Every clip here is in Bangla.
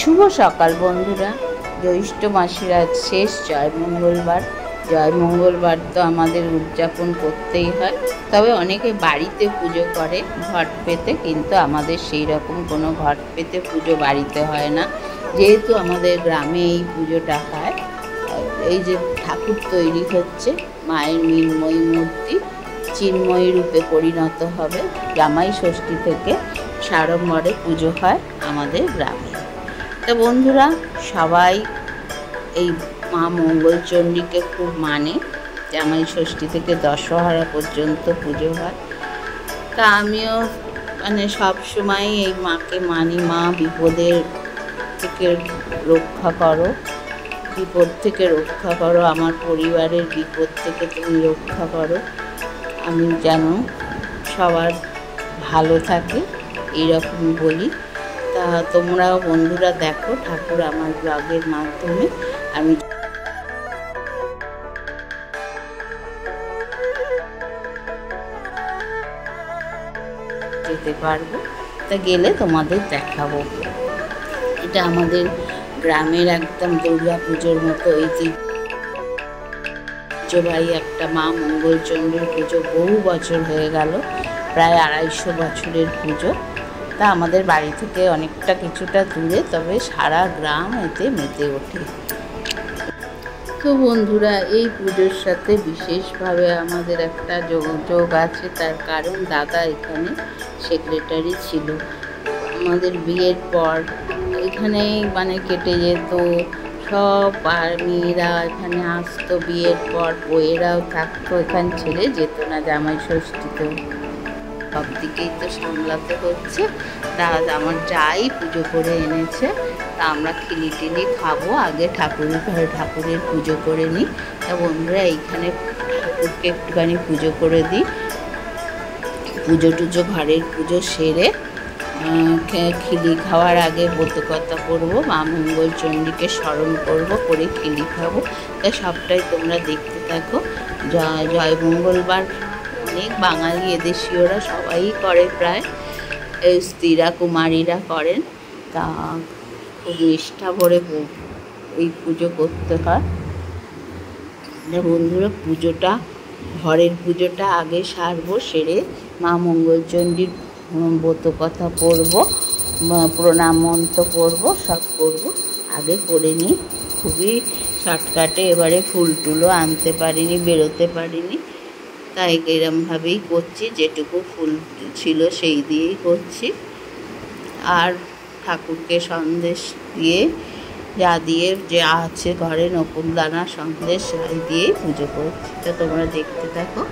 শুভ সকাল বন্ধুরা। জ্যৈষ্ঠ মাসের আজ শেষ জয়মঙ্গলবার। জয়মঙ্গলবার তো আমাদের উদযাপন করতেই হয়, তবে অনেকে বাড়িতে পুজো করে ঘট পেতে, কিন্তু আমাদের সেই রকম কোনো ঘট পেতে পুজো বাড়িতে হয় না। যেহেতু আমাদের গ্রামে এই পুজোটা হয়, এই যে ঠাকুর তৈরি হচ্ছে, মায়ের মৃন্ময়ী মূর্তি চিন্ময়ী রূপে পরিণত হবে। জামাই ষষ্ঠী থেকে সাড়ম্বরে পুজো হয় আমাদের গ্রামে। তো বন্ধুরা, সবাই এই মা মঙ্গলচণ্ডীকে খুব মানে। জামাই ষষ্ঠী থেকে দশহরা পর্যন্ত পুজো হয়। তা আমিও সব সময় এই মাকে মানি। মা বিপদের থেকে রক্ষা করো, বিপদ থেকে রক্ষা করো, আমার পরিবারের বিপদ থেকে তুমি রক্ষা করো, আমি যেন সবার ভালো থাকে, এইরকম বলি। তা তোমরাও বন্ধুরা দেখো ঠাকুর আমার ব্লগের মাধ্যমে আমি যেতে পারবো। তা গেলে তোমাদের দেখাবো। এটা আমাদের গ্রামের একদম দুর্গা পুজোর মতো ঐতিহ্যবাহী একটা মা মঙ্গলচণ্ডীর পুজো। বহু বছর হয়ে গেল, প্রায় 250 বছরের পুজো। তা আমাদের বাড়ি থেকে অনেকটা কিছুটা দূরে, তবে সারা গ্রাম এতে মেতে ওঠে। তো বন্ধুরা, এই পুজোর সাথে বিশেষভাবে আমাদের একটা যোগ আছে। তার কারণ দাদা এখানে সেক্রেটারি ছিল। আমাদের বিয়ের পর এখানেই কেটে যেত। সব মেয়েরা এখানে আসতো, বিয়ের পর বউয়েরাও থাকতো, এখানে ছেড়ে যেত না জামাই ষষ্ঠীতেও। সব দিকেই তো সামলাতে হচ্ছে। তা আমার যাই পুজো করে এনেছে, তা আমরা খিলি টিলি খাবো। আগে ঠাকুরের পুজো করে নিই। তা বন্ধুরা, এইখানে ঠাকুরকে একটুখানি পুজো করে দিই। পুজো টুজো ঘরের পুজো সেরে খিলি খাওয়ার আগে ব্রতকথা পড়বো, মা মঙ্গলচণ্ডীকে স্মরণ করবো, করে খিলি খাবো। তা সবটাই তোমরা দেখতে থাকো। জয় মঙ্গলবার অনেক বাঙালি এদেশীয়রা সবাই করে, প্রায় স্ত্রীরা কুমারীরা করেন। তা খুব নিষ্ঠা ভরে এই পুজো করতে হয়। বন্ধুরা, ঘরের পুজোটা আগে সারবো, সেরে মা মঙ্গলচণ্ডীর ব্রতকথা পড়বো, প্রণাম মন্ত্র পড়বো, সব করবো। আগে করে নিই। খুবই শর্টকাটে, এবারে ফুল টুলও আনতে পারিনি, বেরোতে পারিনি, তাই এরমভাবেই করছি। যেটুকু ফুল ছিল সেই দিয়েই করছি। আর ঠাকুরকে সন্দেশ দিয়ে, যে আছে ঘরে নকুলদানা সন্দেশ, সেই দিয়েই পুজো করছি। তা তোমরা দেখতে থাকো।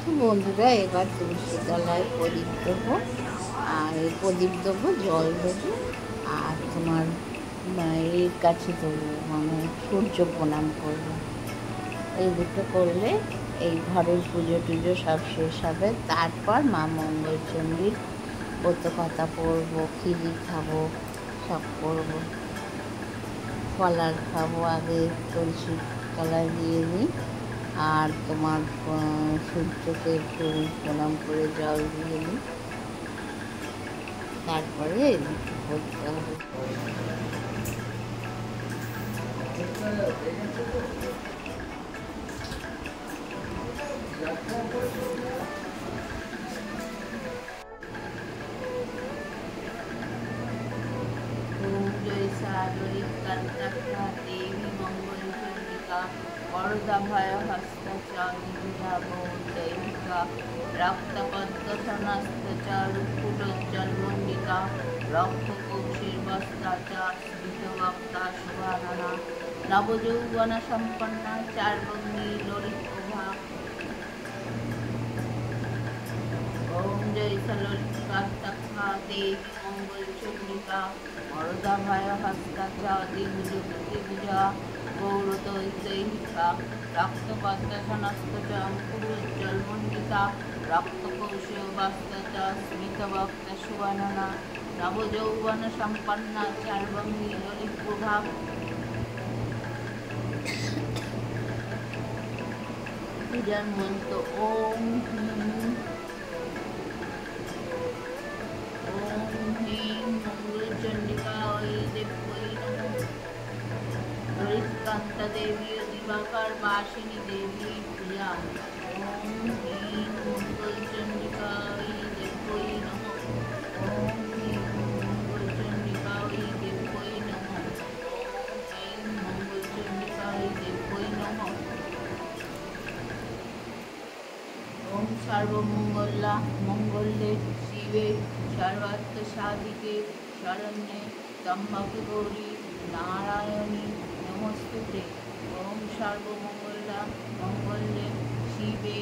তো বন্ধুরা এবার তুলসী তলায় প্রদীপ দেবো, আর এই প্রদীপ দেবো, জল দেবো, আর তোমার এর কাছে দেবো, মানে সূর্য প্রণাম করবো। এই দুটো করলে এই ঘরের পুজো টুজো সব শেষ হবে। তারপর মা মঙ্গলচণ্ডীর ব্রত কথা পড়বো, খিলি খাবো, সব করবো। ফলার খাবো, আগে তুলসী তলায় দিয়ে দিই, আর তোমার সূর্যকে একটু প্রণাম করে জল দিয়ে দিই, তারপরে এদিকে করতে হবে। देवी मंगलचंडिका वरदाभय हस्तचारिका रक्तपद्मसनस्तचारुकुटोज्ज्वलमण्डिका रक्तकौशीर्वस्ता स्मितवक्ता शुभानना नवयौवनसम्पन्ना चार्वङ्गी ललितशोभा। ओम जय सललिका देवी मंगलचंडिका वरदाभय हस्ताचारिभुजा गौरदैहिका रक्तपद्मसनस्तचारुकुटोज्ज्वलमण्डिका रक्तकौशीर्वस्ता स्मितवक्ता शुभानना नवयौवनसम्पन्ना चार्वङ्गी ललितशोभा। पूजन मंत्र ओम ह्रीं मंगलचंडिकायै देव्यै नमः। ललितकान्ता देवी दिवाकर वासिनी देवी पूजा। ओम ह्रीं मंगलचंडिकायै देव्यै नमः। ओम ह्रीं मंगलचंडिकायै देव्यै नमः। ओम ह्रीं मंगलचंडिकायै देव्यै नमः। ओम सर्वमंगला मंगल्ये शिवे सर्वार्थ साधिके शरण्ये त्र्यंबके गौरी नारायणी नमोस्तुते। ओम सर्वमंगला मंगल्ये शिवे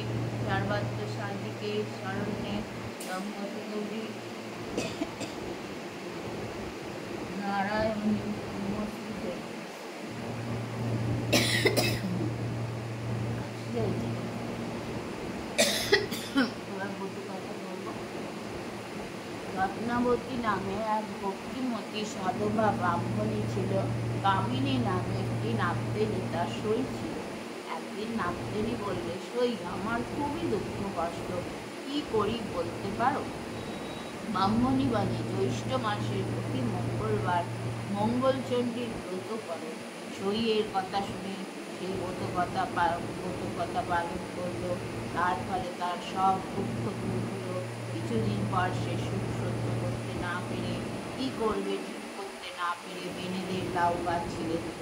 सर्वार्थ साधिके शरण्ये त्र्यंबके गौरी नारायणी नमोस्तुते। রত্নাবতী নামে এক ভক্তিমতী সধবা ব্রাহ্মণী ছিল। কামিনী নামে একটি নাপদেনী তার সই ছিল। একদিন নাপদেনী বললে, সই, আমার খুবই দুঃখ কষ্ট, কি করি বলতে পারো? ব্রাহ্মণী বলে, জ্যৈষ্ঠ মাসের প্রতি মঙ্গলবার মঙ্গলচণ্ডীর ব্রত করো। সইয়ের কথা শুনে সেই ব্রত কথা পালন করলো। তার ফলে তার সব দুঃখ দূর হলো। কিছুদিন পর সে সুখ সহ্য করতে না পেরে কি করবে ঠিক করতে না পেরে বেনেদের লাউ গাছ ছিঁড়ে দিল।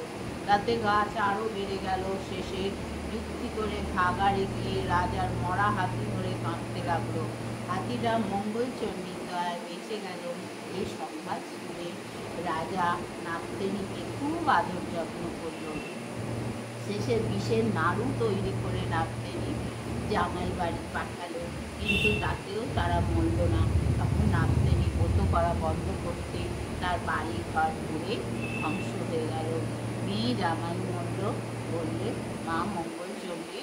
তাতে গাছ আরও বেড়ে গেল। শেষে যুক্তি করে ভাগাড়ে গিয়ে রাজার মরা হাতি ধরে কাঁদতে লাগলো। হাতিটা মঙ্গলচণ্ডীর দয়ায় বেঁচে গেল। এই সংবাদ শুনে রাজা নাপদেনীকে খুব আদর যত্ন করল। শেষে বিষের নাড়ু তৈরি করে নাপদেনী জামাই বাড়ি পাঠালো, কিন্তু তাতেও তারা মরল না। তখন নাপদেনী ব্রত করা বন্ধ করতে তার বাড়ি ঘর পুড়ে ধ্বংস হয়ে গেল। মেয়ে জামাই মরল বললে মা মঙ্গলচণ্ডী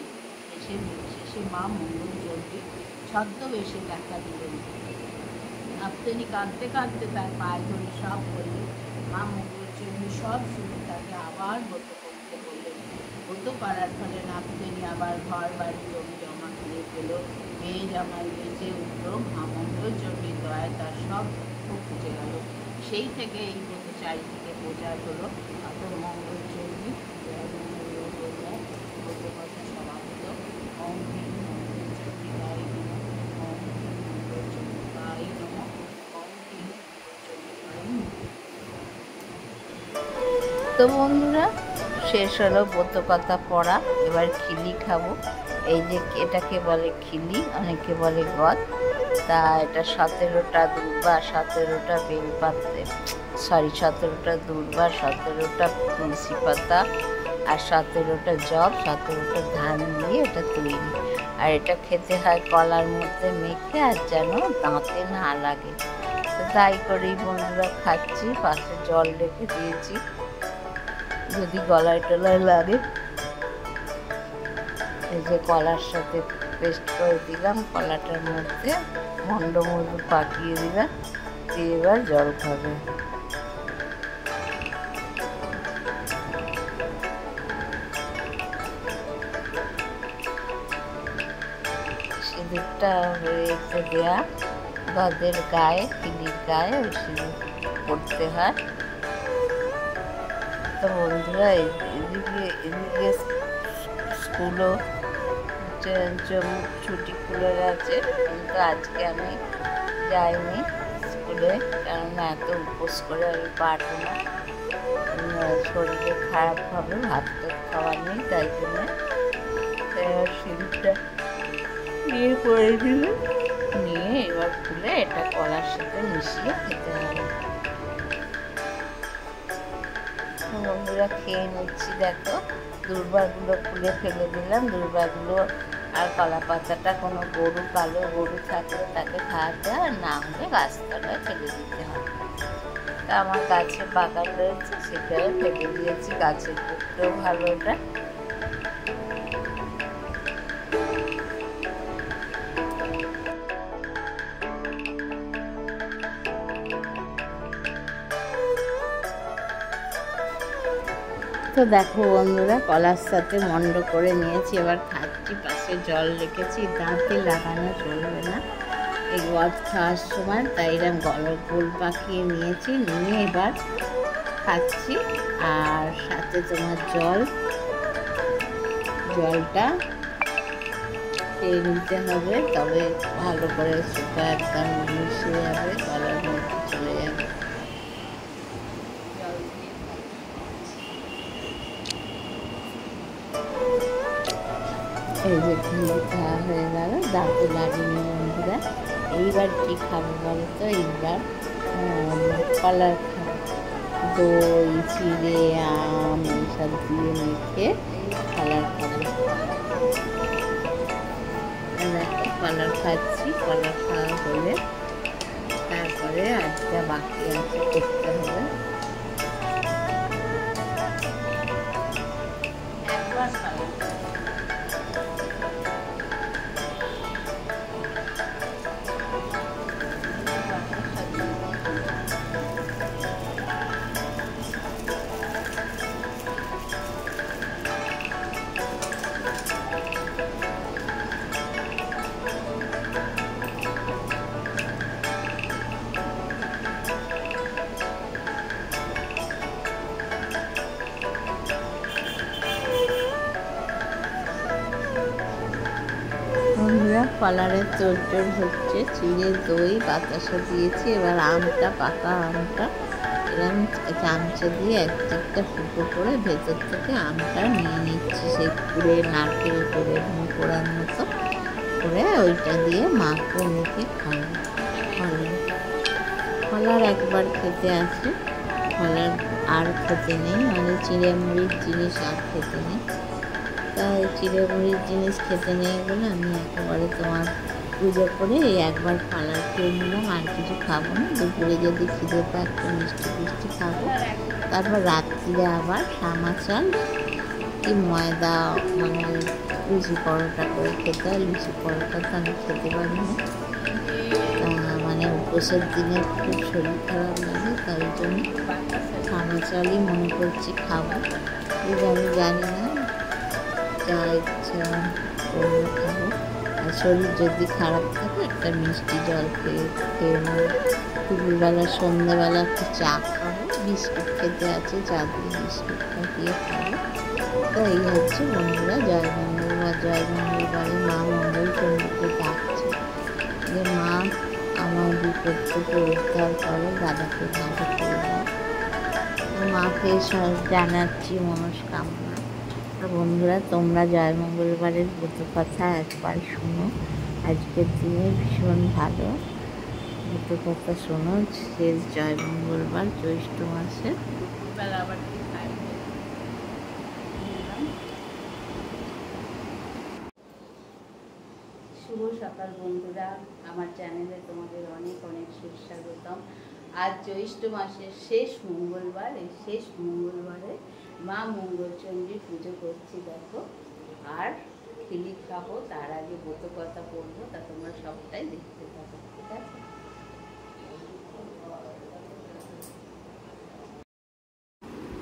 শেষে মা মঙ্গলচণ্ডী ছদ্মবেশে দেখা দিলেন। নাপদেনী কাঁদতে কাঁদতে তার পায়ে ধরে সব বললেন। মা মঙ্গলচণ্ডী সব শুনে তাকে আবার ব্রত করতে বললেন। ব্রত করার ফলে নাপদেনী আবার ঘর বাড়ি জমি জমা ফিরে পেল। মেয়ে জামাই বেঁচে উঠল। মা মঙ্গলচণ্ডীর দয়ায় তার সব দুঃখ ঘুচে গেল। সেই থেকে এই ব্রত চারিদিকে প্রচার হলো। অত মঙ্গলচণ্ডী ব্রত কথা সমাপ্ত। ওম হ্রিং মঙ্গলচণ্ডীকায় নমঃ। ওম হ্রিং মঙ্গলচণ্ডীকায় নমঃ। ওম হ্রিং মঙ্গলচণ্ডীকায় নমঃ। তো বন্ধুরা, শেষ হলো ব্রত কথা পড়া। এবার খিলি খাবো। এই যে এটাকে বলে খিলি, অনেকে বলে গদ। তা এটা 17টা দুর্বা, 17টা বেলপাত্রে, 17টা দুর্বা, 17টা তুলসী পাতা আর 17টা জব, 17টা ধান দিয়ে এটা তৈরি। আর এটা খেতে হয় কলার মধ্যে মেখে, আর যেন দাঁতে না লাগে। তো তাই করেই বন্ধুরা খাচ্ছি। পাশে জল রেখে দিয়েছি যদি গলায় টলায় লাগে। এই যে কলার সাথে পেস্ট করে দিলাম, কলাটার মধ্যে মন্ড মধু পাকিয়ে দিলাম, দিয়ে এবার জল খাবে। সিঁদুরটা হয়েছে দেয়া গদের গায়ে, কিলির গায়ে ওই সিঁদুর পড়তে হয়। তো বন্ধুরা এদিকে স্কুলও ছুটি খুলে গেছে, কিন্তু আজকে আমি যাইনি স্কুলে, কেননা এত উপোস করে আমি পারবো না, শরীরে খারাপ হবে, ভাত খাওয়া নেই, তাই জন্য সিঁদুরটা নিয়ে করে দিল। নিয়ে এবার খুলে এটা কলার সাথে মিশিয়ে খেতে হবে। বন্ধুরা খেয়ে নিচ্ছি। দেখো দূর্বাগুলো খুলে ফেলে দিলাম। দূর্বাগুলো আর কলা পাতাটা কোনো গরু, কালো গরু থাকলে তাকে খাওয়াতে হয়, না হলে গাছতলায় ফেলে দিতে হবে। তা আমার গাছে বাগান রয়েছে, সেখানে ফেলে দিয়েছি। গাছের পক্ষেও ভালো ওটা। তো দেখো বন্ধুরা কলার সাথে মন্ড করে নিয়েছি, এবার খাচ্ছি। পাশে জল রেখেছি, দাঁতে লাগানো চলবে না এই গদ খাওয়ার সময়, তাই এরকম গোল পাকিয়ে নিয়েছি। নিয়ে এবার খাচ্ছি। আর সাথে তোমার জলটা খেয়ে নিতে হবে, তবে ভালো করে সুপা একদম মিশে যাবে, গলার মধ্যে চলে যাবে। এই যে খাওয়া হয়ে গেল, দাঁতে লাগেনি বন্ধুরা। এইবার কি খাবো বলো তো? এইবার কলার খাবো, দই, চিড়ে, আম এইসব দিয়ে মেখে কলার খাবো। কলার খাচ্ছি। কলার খাওয়া হলে তারপরে আজটা বাকি আছে করতে হবে। একবার কলারের তোড়জোড় হচ্ছে, চিড়ে, দই, বাতাসা দিয়েছি। এবার আমটা, পাকা আমটা এরকম চামচে দিয়ে একটা ফুটো করে ভেতর থেকে আমটা নিয়ে নিচ্ছি, সেই পুরে নারকেল করে কোড়ার মতো করে ওইটা দিয়ে মাখো মেখে খাবো। কলার একবার খেতে আছে, কলার আর খেতে নেই, মানে চিড়ে মুড়ির জিনিস আর খেতে নেই। তাই চিড়ে মুড়ির জিনিস খেতে নেই বলে আমি একেবারে তোমার পুজো করে এই একবার কলার খেয়ে নিলাম, আর কিছু খাবো না। দুপুরে যদি খিদে পায় একটু মিষ্টি খাবো। তারপর রাত্রিরে আবার সামা চাল কি ময়দা, মানে লুচি পরোটা করে খেতে হয়। লুচি পরোটা তো আমি খেতে পারি না, মানে উপোসের দিনে খুব শরীর খারাপ লাগে, তাই জন্য সামা চালই মনে করছি খাবো। আমি জানি না, যা ইচ্ছা করবো খাবো। আর শরীর যদি খারাপ থাকে একটা মিষ্টি জল খেয়ে নেবো। দুপুরবেলা সন্ধ্যেবেলা একটু চা খাবো, বিস্কুট খেতে আছে, চা দিয়ে বিস্কুট খাইয়ে খাবো। তো এই হচ্ছে বন্ধুরা জয় মঙ্গলবার। জয় মঙ্গলবারে মা মঙ্গলচণ্ডীকে ডাকছে যে মা আমার বিপদ থেকে উদ্ধার করে, দাদাকে ভালো করে দেয়। মাকে জানাচ্ছি মনস্কামনা। তো বন্ধুরা তোমরা জয় মঙ্গলবারের ব্রত কথা একবার শোনো, আজকের দিনে ভীষণ ভালো ব্রত কথা শোনো। শেষ জয় মঙ্গলবার জ্যৈষ্ঠ মাসে। শুভ সকাল বন্ধুরা, আমার চ্যানেলে তোমাদের অনেক অনেক সুস্বাগতম। আজ জ্যৈষ্ঠ মাসের শেষ মঙ্গলবার, এই শেষ মঙ্গলবারে মা মঙ্গলচণ্ডীর পুজো করছি দেখো। আর খিলি খাবো, তার আগে ব্রত কথা পড়বো, তা তোমরা সবটাই দেখতে পাবো, ঠিক আছে?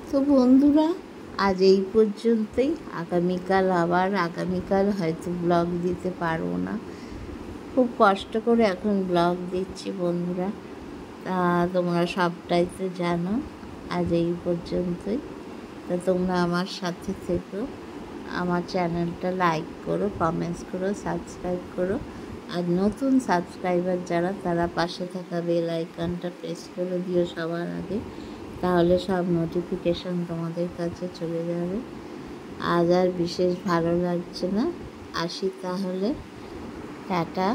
তো বন্ধুরা, আজ এই পর্যন্তই। আগামীকাল হয়তো ব্লগ দিতে পারবো না, খুব কষ্ট করে এখন ব্লগ দিচ্ছি বন্ধুরা। তোমরা সবটাই তো জানো। আজ এই পর্যন্তই। তা তোমরা আমার সাথে থেকো, আমার চ্যানেলটা লাইক করো, কমেন্টস করো, সাবস্ক্রাইব করো। আর নতুন সাবস্ক্রাইবার যারা, তারা পাশে থাকা বেল আইকনটা প্রেস করে দিও সবার আগে, তাহলে সব নোটিফিকেশন তোমাদের কাছে চলে যাবে। আজ আর বিশেষ ভালো লাগছে না, আসি তাহলে, টাটা।